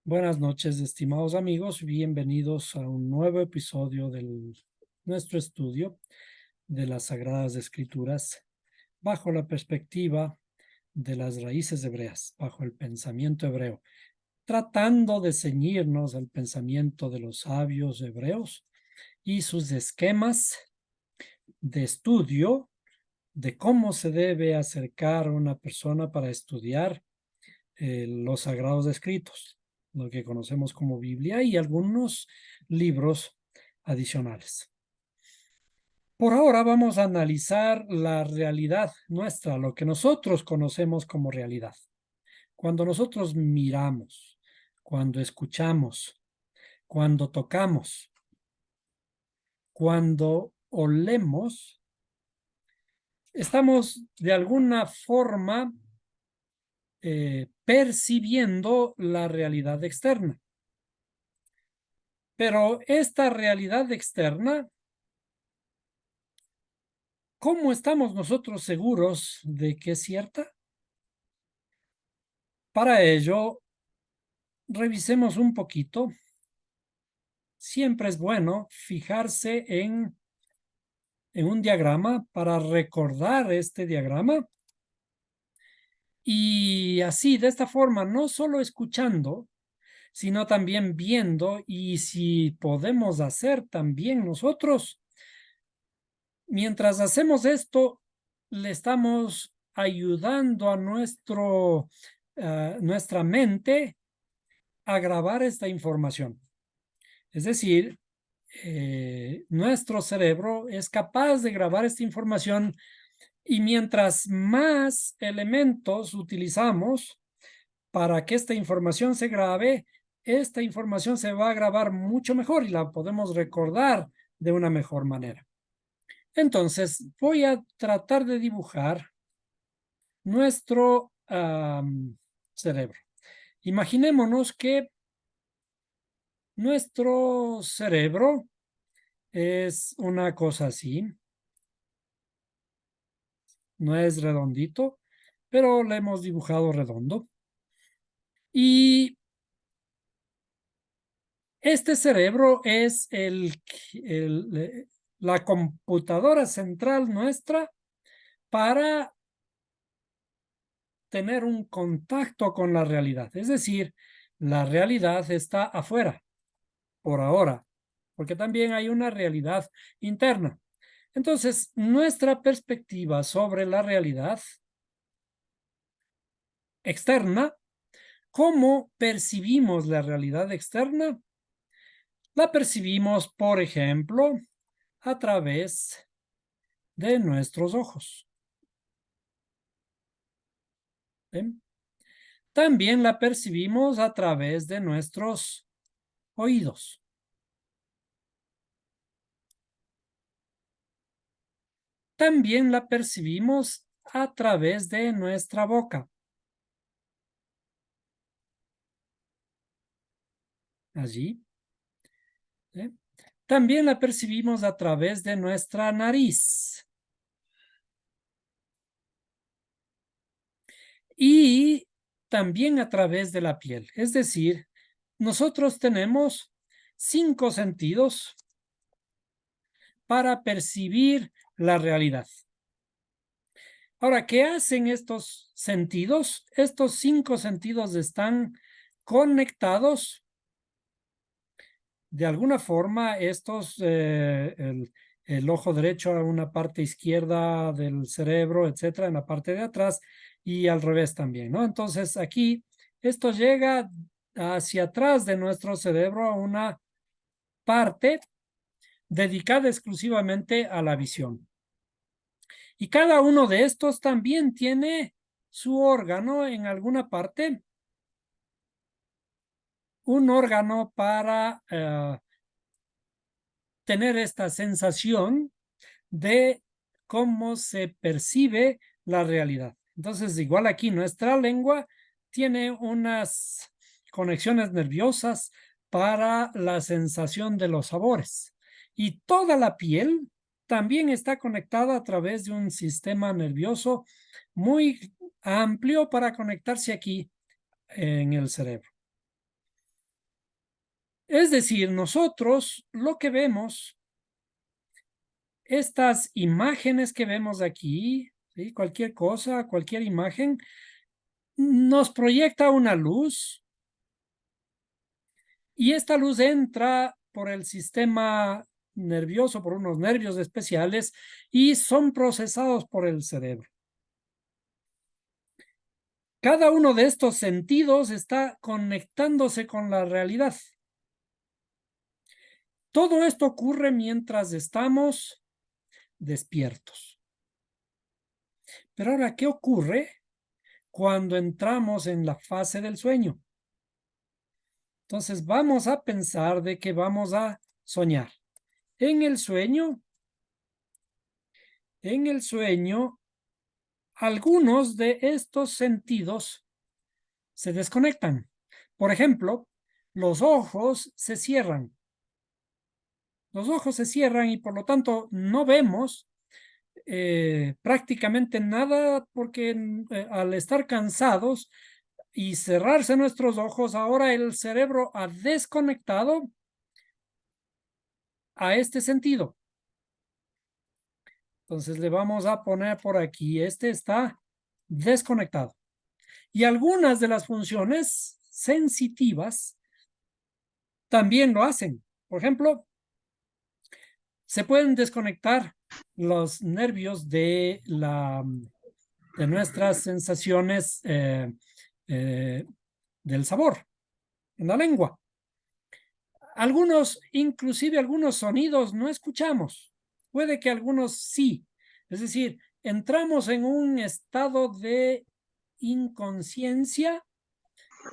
Buenas noches, estimados amigos. Bienvenidos a un nuevo episodio de nuestro estudio de las Sagradas Escrituras bajo la perspectiva de las raíces hebreas, bajo el pensamiento hebreo, tratando de ceñirnos al pensamiento de los sabios hebreos y sus esquemas de estudio de cómo se debe acercar a una persona para estudiar los sagrados escritos, lo que conocemos como Biblia y algunos libros adicionales. Por ahora vamos a analizar la realidad nuestra, lo que nosotros conocemos como realidad. Cuando nosotros miramos, cuando escuchamos, cuando tocamos, cuando olemos, estamos de alguna forma percibiendo la realidad externa. Pero esta realidad externa, ¿cómo estamos nosotros seguros de que es cierta? Para ello, revisemos un poquito. Siempre es bueno fijarse en un diagrama para recordar este diagrama. Y así, de esta forma, no solo escuchando, sino también viendo, y si podemos hacer también nosotros, mientras hacemos esto, le estamos ayudando a nuestra mente a grabar esta información. Es decir, nuestro cerebro es capaz de grabar esta información y mientras más elementos utilizamos para que esta información se grabe, esta información se va a grabar mucho mejor y la podemos recordar de una mejor manera. Entonces, voy a tratar de dibujar nuestro cerebro. Imaginémonos que nuestro cerebro es una cosa así. No es redondito, pero lo hemos dibujado redondo. Y este cerebro es la computadora central nuestra para tener un contacto con la realidad. Es decir, la realidad está afuera, por ahora, porque también hay una realidad interna. Entonces, nuestra perspectiva sobre la realidad externa, ¿cómo percibimos la realidad externa? La percibimos, por ejemplo, a través de nuestros ojos. ¿Ven? También la percibimos a través de nuestros oídos. También la percibimos a través de nuestra boca. Allí. ¿Eh? También la percibimos a través de nuestra nariz. Y también a través de la piel. Es decir, nosotros tenemos 5 sentidos para percibir la realidad. Ahora, ¿qué hacen estos sentidos? Estos 5 sentidos están conectados de alguna forma. El ojo derecho a una parte izquierda del cerebro, etcétera, en la parte de atrás y al revés también, ¿no? Entonces aquí esto llega hacia atrás de nuestro cerebro a una parte dedicada exclusivamente a la visión. Y cada uno de estos también tiene su órgano en alguna parte, un órgano para tener esta sensación de cómo se percibe la realidad. Entonces, igual aquí nuestra lengua tiene unas conexiones nerviosas para la sensación de los sabores. Y toda la piel también está conectada a través de un sistema nervioso muy amplio para conectarse aquí en el cerebro. Es decir, nosotros lo que vemos, estas imágenes que vemos aquí, ¿sí? Cualquier cosa, cualquier imagen, nos proyecta una luz y esta luz entra por el sistema nervioso, por unos nervios especiales y son procesados por el cerebro. Cada uno de estos sentidos está conectándose con la realidad. Todo esto ocurre mientras estamos despiertos. Pero ahora, ¿qué ocurre cuando entramos en la fase del sueño? Entonces vamos a pensar de que vamos a soñar. En el sueño, algunos de estos sentidos se desconectan. Por ejemplo, los ojos se cierran. Los ojos se cierran y por lo tanto no vemos prácticamente nada porque al estar cansados y cerrarse nuestros ojos, ahora el cerebro ha desconectado a este sentido. Entonces le vamos a poner por aquí, este está desconectado. Y algunas de las funciones sensitivas también lo hacen. Por ejemplo, se pueden desconectar los nervios de nuestras sensaciones del sabor en la lengua. Inclusive algunos sonidos no escuchamos. Puede que algunos sí. Es decir, entramos en un estado de inconsciencia,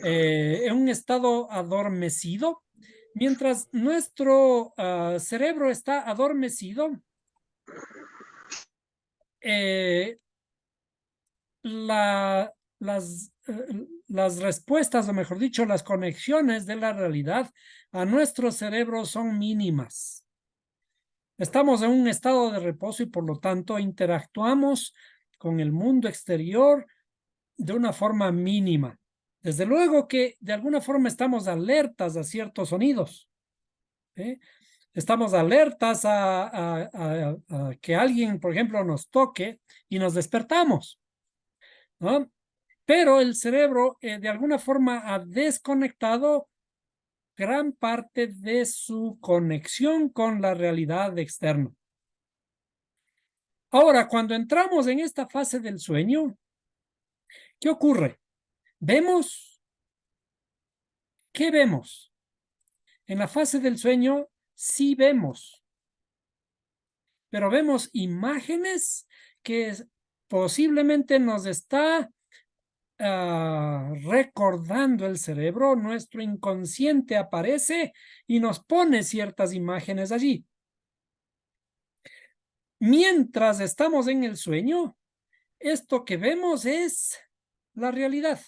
en un estado adormecido. Mientras nuestro cerebro está adormecido, la, las respuestas, o mejor dicho, las conexiones de la realidad a nuestro cerebro son mínimas. Estamos en un estado de reposo y por lo tanto interactuamos con el mundo exterior de una forma mínima. Desde luego que de alguna forma estamos alertas a ciertos sonidos. Estamos alertas a que alguien, por ejemplo, nos toque y nos despertamos, ¿no? Pero el cerebro de alguna forma ha desconectado gran parte de su conexión con la realidad externa. Ahora, cuando entramos en esta fase del sueño, ¿qué ocurre? ¿Vemos? ¿Qué vemos? En la fase del sueño sí vemos, pero vemos imágenes que posiblemente nos está recordando el cerebro, nuestro inconsciente aparece y nos pone ciertas imágenes allí. Mientras estamos en el sueño, esto que vemos es la realidad.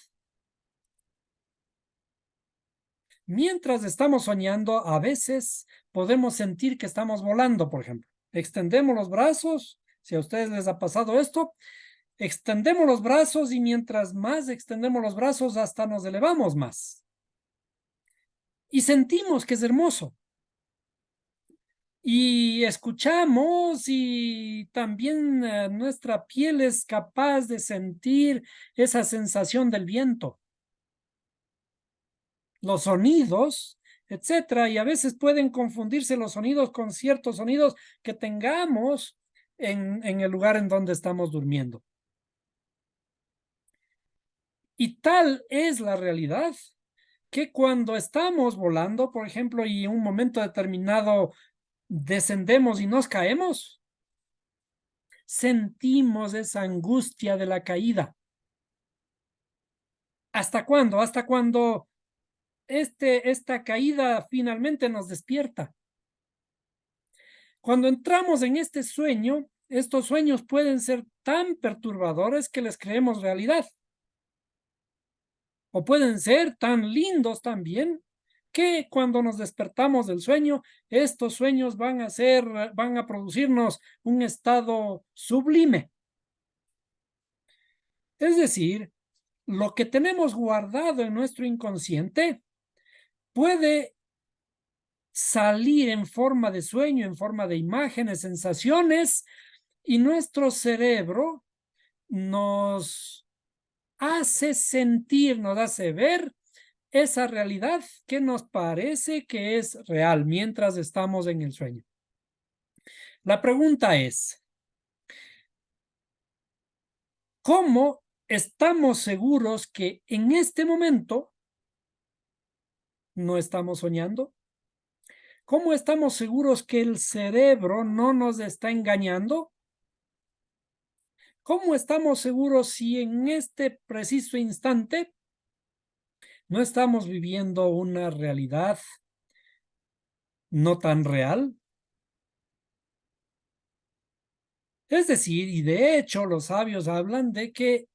Mientras estamos soñando, a veces podemos sentir que estamos volando, por ejemplo. Extendemos los brazos, si a ustedes les ha pasado esto, extendemos los brazos y mientras más extendemos los brazos, hasta nos elevamos más. Y sentimos que es hermoso. Y escuchamos y también nuestra piel es capaz de sentir esa sensación del viento, los sonidos, etcétera, y a veces pueden confundirse los sonidos con ciertos sonidos que tengamos en el lugar en donde estamos durmiendo. Y tal es la realidad que cuando estamos volando, por ejemplo, y en un momento determinado descendemos y nos caemos, sentimos esa angustia de la caída. ¿Hasta cuándo? Hasta cuando esta caída finalmente nos despierta. Cuando entramos en este sueño, estos sueños pueden ser tan perturbadores que les creemos realidad. O pueden ser tan lindos también que cuando nos despertamos del sueño, estos sueños van a producirnos un estado sublime. Es decir, lo que tenemos guardado en nuestro inconsciente puede salir en forma de sueño, en forma de imágenes, sensaciones, y nuestro cerebro nos hace sentir, nos hace ver esa realidad que nos parece que es real mientras estamos en el sueño. La pregunta es, ¿cómo estamos seguros que en este momento no estamos soñando? ¿Cómo estamos seguros que el cerebro no nos está engañando? ¿Cómo estamos seguros si en este preciso instante no estamos viviendo una realidad no tan real? Es decir, y de hecho los sabios hablan de que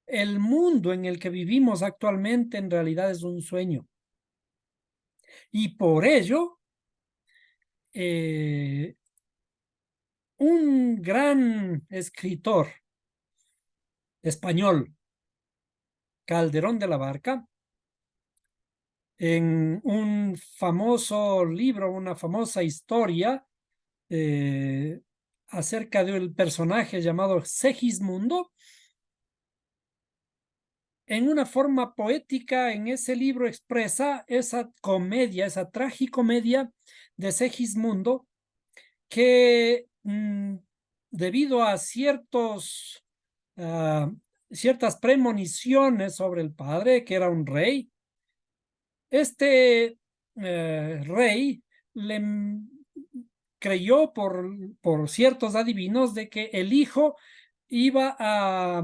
el mundo en el que vivimos actualmente en realidad es un sueño. Y por ello, un gran escritor español, Calderón de la Barca, en un famoso libro, una famosa historia acerca del personaje llamado Segismundo, en una forma poética en ese libro expresa esa comedia, esa tragicomedia de Segismundo, que debido a ciertas premoniciones sobre el padre, que era un rey, este rey le creyó por ciertos adivinos de que el hijo iba a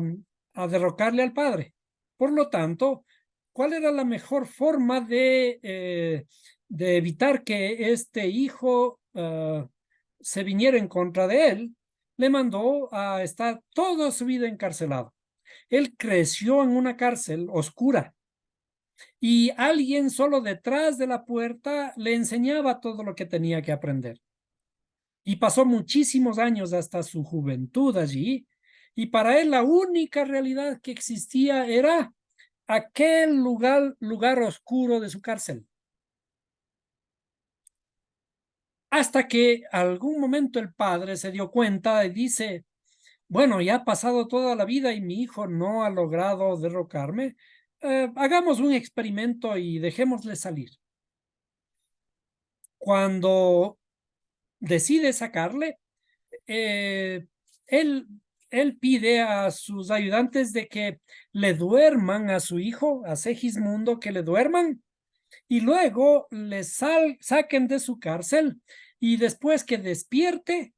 derrocarle al padre. Por lo tanto, ¿cuál era la mejor forma de evitar que este hijo se viniera en contra de él? Le mandó a estar toda su vida encarcelado. Él creció en una cárcel oscura y alguien solo detrás de la puerta le enseñaba todo lo que tenía que aprender. Y pasó muchísimos años hasta su juventud allí, y para él la única realidad que existía era aquel lugar oscuro de su cárcel. Hasta que algún momento el padre se dio cuenta y dice, bueno, ya ha pasado toda la vida y mi hijo no ha logrado derrocarme, hagamos un experimento y dejémosle salir. Cuando decide sacarle, eh, él, él pide a sus ayudantes de que le duerman a su hijo, a Segismundo, que le duerman y luego le saquen de su cárcel y después que despierte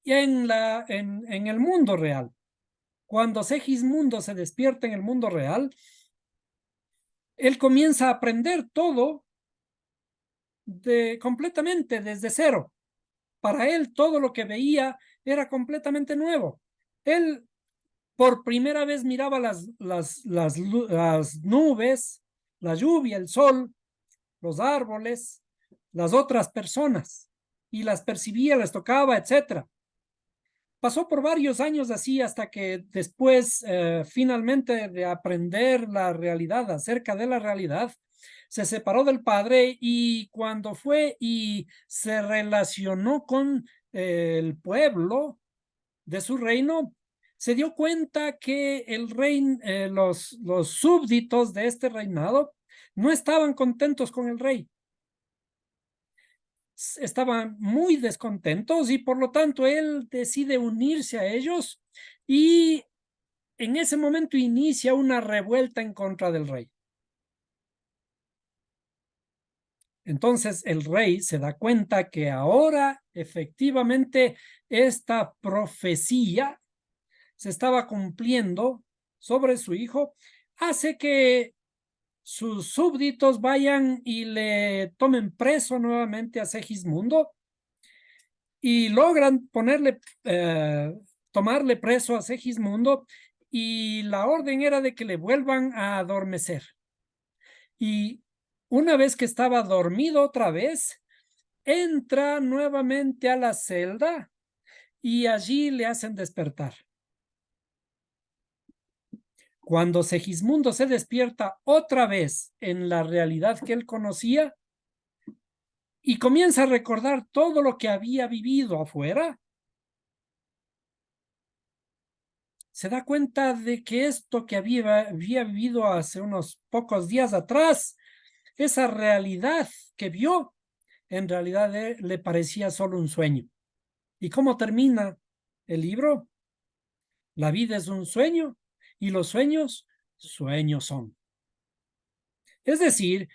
en el mundo real. Cuando Segismundo se despierta en el mundo real, él comienza a aprender todo completamente desde cero. Para él todo lo que veía era completamente nuevo. Él por primera vez miraba las nubes, la lluvia, el sol, los árboles, las otras personas, y las percibía, las tocaba, etcétera. Pasó por varios años así hasta que después, finalmente, de aprender la realidad, acerca de la realidad, se separó del padre y cuando fue y se relacionó con el pueblo de su reino, se dio cuenta que los súbditos de este reinado no estaban contentos con el rey. Estaban muy descontentos y por lo tanto él decide unirse a ellos y en ese momento inicia una revuelta en contra del rey. Entonces el rey se da cuenta que ahora efectivamente esta profecía se estaba cumpliendo sobre su hijo, hace que sus súbditos vayan y le tomen preso nuevamente a Segismundo y logran tomarle preso a Segismundo y la orden era de que le vuelvan a adormecer. Y una vez que estaba dormido otra vez, entra nuevamente a la celda y allí le hacen despertar. Cuando Segismundo se despierta otra vez en la realidad que él conocía, y comienza a recordar todo lo que había vivido afuera, se da cuenta de que esto que había vivido hace unos pocos días atrás, esa realidad que vio, en realidad le parecía solo un sueño. ¿Y cómo termina el libro? La vida es un sueño y los sueños, sueños son. Es decir,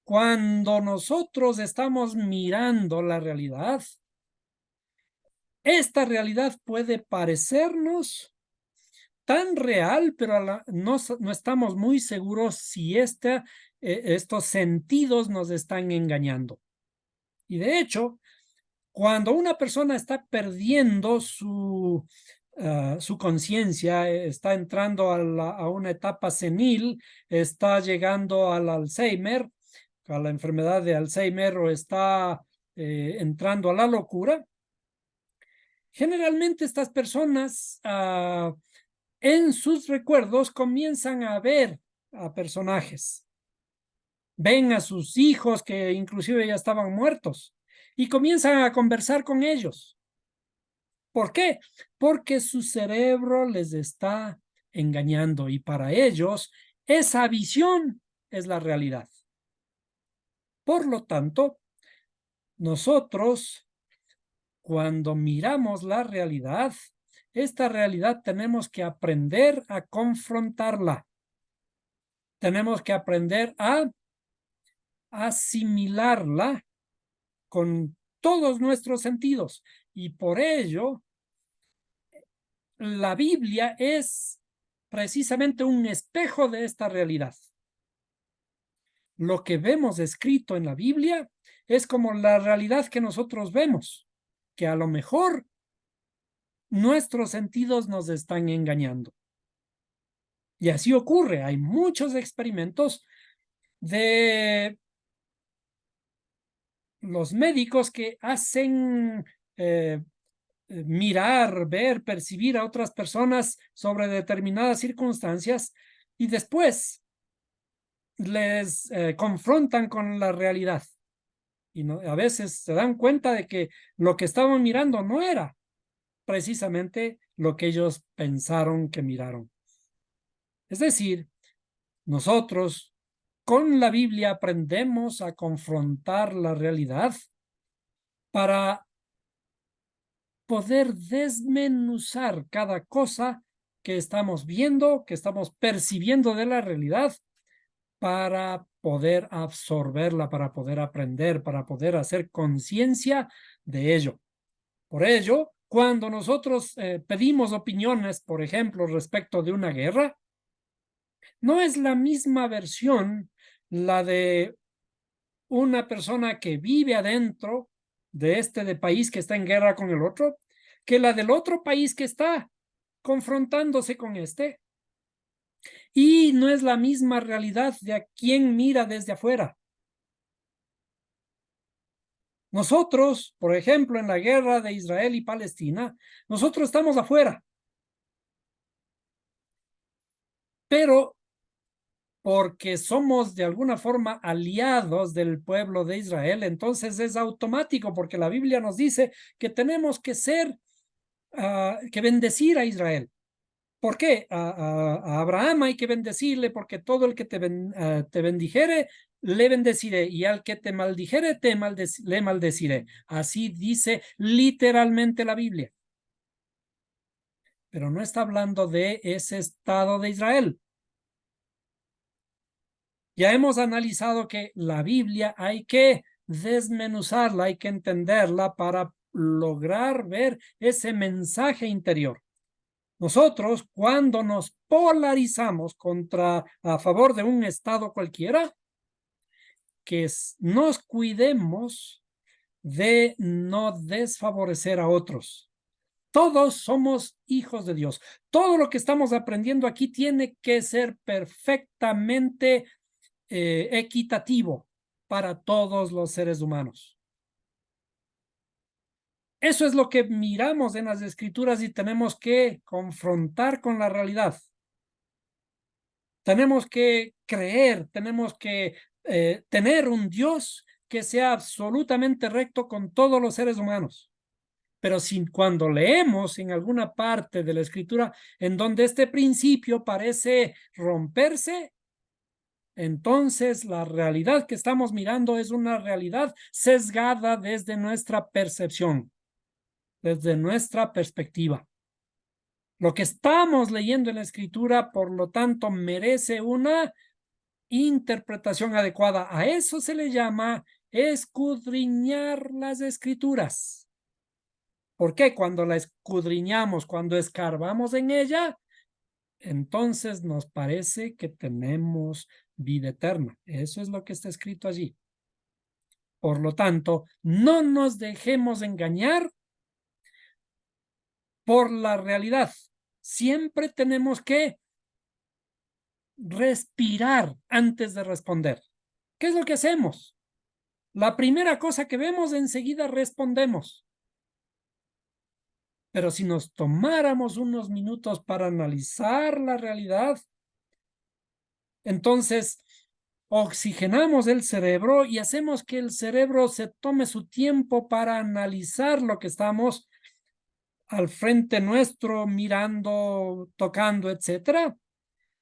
cuando nosotros estamos mirando la realidad, esta realidad puede parecernos tan real, pero no estamos muy seguros si estos sentidos nos están engañando. Y de hecho, cuando una persona está perdiendo su conciencia, está entrando a una etapa senil, está llegando al Alzheimer, a la enfermedad de Alzheimer, o está entrando a la locura, generalmente estas personas en sus recuerdos comienzan a ver a personajes, ven a sus hijos que inclusive ya estaban muertos y comienzan a conversar con ellos. ¿Por qué? Porque su cerebro les está engañando y para ellos esa visión es la realidad. Por lo tanto, nosotros cuando miramos la realidad, esta realidad tenemos que aprender a confrontarla. Tenemos que aprender a asimilarla con todos nuestros sentidos. Y por ello, la Biblia es precisamente un espejo de esta realidad. Lo que vemos escrito en la Biblia es como la realidad que nosotros vemos, que a lo mejor nuestros sentidos nos están engañando. Y así ocurre. Hay muchos experimentos de los médicos que hacen mirar, ver, percibir a otras personas sobre determinadas circunstancias y después les confrontan con la realidad. Y no, a veces se dan cuenta de que lo que estaban mirando no era precisamente lo que ellos pensaron que miraron. Es decir, nosotros con la Biblia aprendemos a confrontar la realidad para poder desmenuzar cada cosa que estamos viendo, que estamos percibiendo de la realidad, para poder absorberla, para poder aprender, para poder hacer conciencia de ello. Por ello, cuando nosotros pedimos opiniones, por ejemplo, respecto de una guerra, no es la misma versión la de una persona que vive adentro de país que está en guerra con el otro, que la del otro país que está confrontándose con este. Y no es la misma realidad de a quien mira desde afuera. Nosotros, por ejemplo, en la guerra de Israel y Palestina, nosotros estamos afuera. Pero porque somos de alguna forma aliados del pueblo de Israel, entonces es automático, porque la Biblia nos dice que tenemos que que bendecir a Israel. ¿Por qué? A Abraham hay que bendecirle, porque todo el que te bendijere, le bendeciré, y al que te maldijere, le maldeciré. Así dice literalmente la Biblia. Pero no está hablando de ese Estado de Israel. Ya hemos analizado que la Biblia hay que desmenuzarla, hay que entenderla para lograr ver ese mensaje interior. Nosotros, cuando nos polarizamos a favor de un Estado cualquiera, que nos cuidemos de no desfavorecer a otros. Todos somos hijos de Dios. Todo lo que estamos aprendiendo aquí tiene que ser perfectamente equitativo para todos los seres humanos. Eso es lo que miramos en las escrituras y tenemos que confrontar con la realidad. Tenemos que creer, tenemos que tener un Dios que sea absolutamente recto con todos los seres humanos. Pero cuando leemos en alguna parte de la escritura en donde este principio parece romperse, entonces la realidad que estamos mirando es una realidad sesgada desde nuestra percepción, desde nuestra perspectiva. Lo que estamos leyendo en la escritura, por lo tanto, merece una interpretación adecuada. A eso se le llama escudriñar las escrituras. ¿Por qué? Cuando la escudriñamos, cuando escarbamos en ella, entonces nos parece que tenemos vida eterna. Eso es lo que está escrito allí. Por lo tanto, no nos dejemos engañar por la realidad. Siempre tenemos que respirar antes de responder. ¿Qué es lo que hacemos? La primera cosa que vemos, enseguida respondemos. Pero si nos tomáramos unos minutos para analizar la realidad, entonces oxigenamos el cerebro y hacemos que el cerebro se tome su tiempo para analizar lo que estamos al frente nuestro, mirando, tocando, etcétera.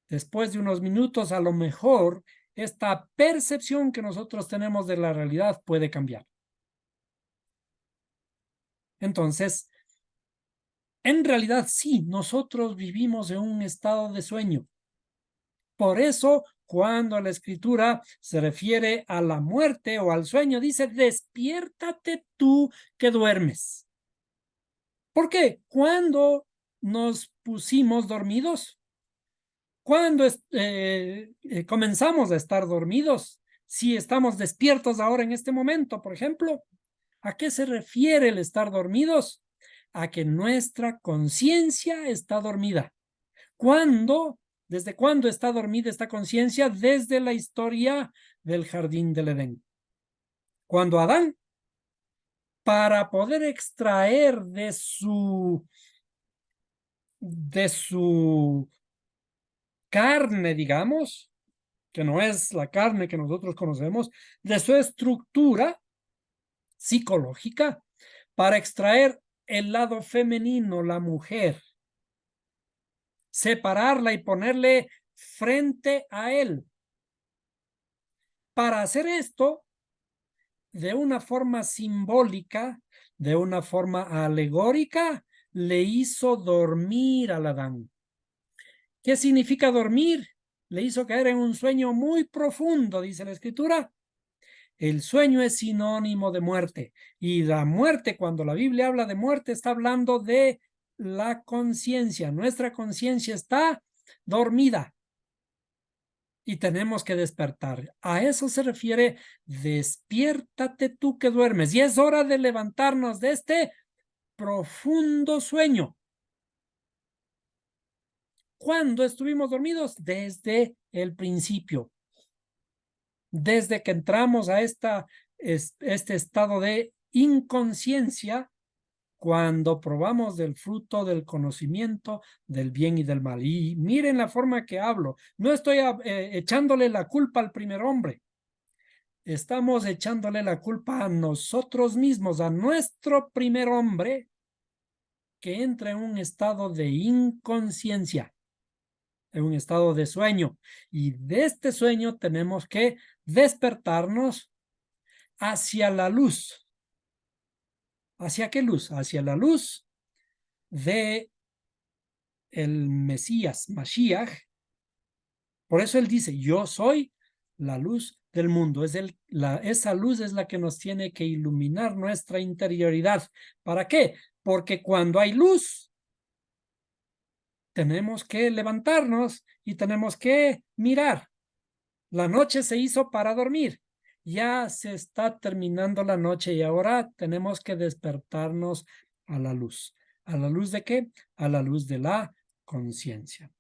Después de unos minutos, a lo mejor esta percepción que nosotros tenemos de la realidad puede cambiar. Entonces, en realidad sí, nosotros vivimos en un estado de sueño. Por eso, cuando la escritura se refiere a la muerte o al sueño, dice, despiértate tú que duermes. ¿Por qué? Cuando nos pusimos dormidos, cuando comenzamos a estar dormidos, si estamos despiertos ahora en este momento, por ejemplo, ¿a qué se refiere el estar dormidos? A que nuestra conciencia está dormida. ¿Cuándo? ¿Desde cuándo está dormida esta conciencia? Desde la historia del jardín del Edén. Cuando Adán, para poder extraer de su carne, digamos, que no es la carne que nosotros conocemos, de su estructura psicológica, para extraer el lado femenino, la mujer, separarla y ponerle frente a él. Para hacer esto, de una forma simbólica, de una forma alegórica, le hizo dormir al Adán. ¿Qué significa dormir? Le hizo caer en un sueño muy profundo, dice la escritura. El sueño es sinónimo de muerte. Y la muerte, cuando la Biblia habla de muerte, está hablando de la conciencia. Nuestra conciencia está dormida y tenemos que despertar. A eso se refiere, despiértate tú que duermes. Y es hora de levantarnos de este profundo sueño. ¿Cuándo estuvimos dormidos? Desde el principio. Desde que entramos a este estado de inconsciencia, cuando probamos del fruto del conocimiento del bien y del mal. Y miren la forma que hablo. No estoy echándole la culpa al primer hombre. Estamos echándole la culpa a nosotros mismos, a nuestro primer hombre, que entra en un estado de inconsciencia, en un estado de sueño. Y de este sueño tenemos que despertarnos hacia la luz. ¿Hacia qué luz? Hacia la luz de el Mesías, Mashiach. Por eso él dice, yo soy la luz del mundo. Esa luz es la que nos tiene que iluminar nuestra interioridad. ¿Para qué? Porque cuando hay luz, tenemos que levantarnos y tenemos que mirar. La noche se hizo para dormir. Ya se está terminando la noche y ahora tenemos que despertarnos a la luz. ¿A la luz de qué? A la luz de la conciencia.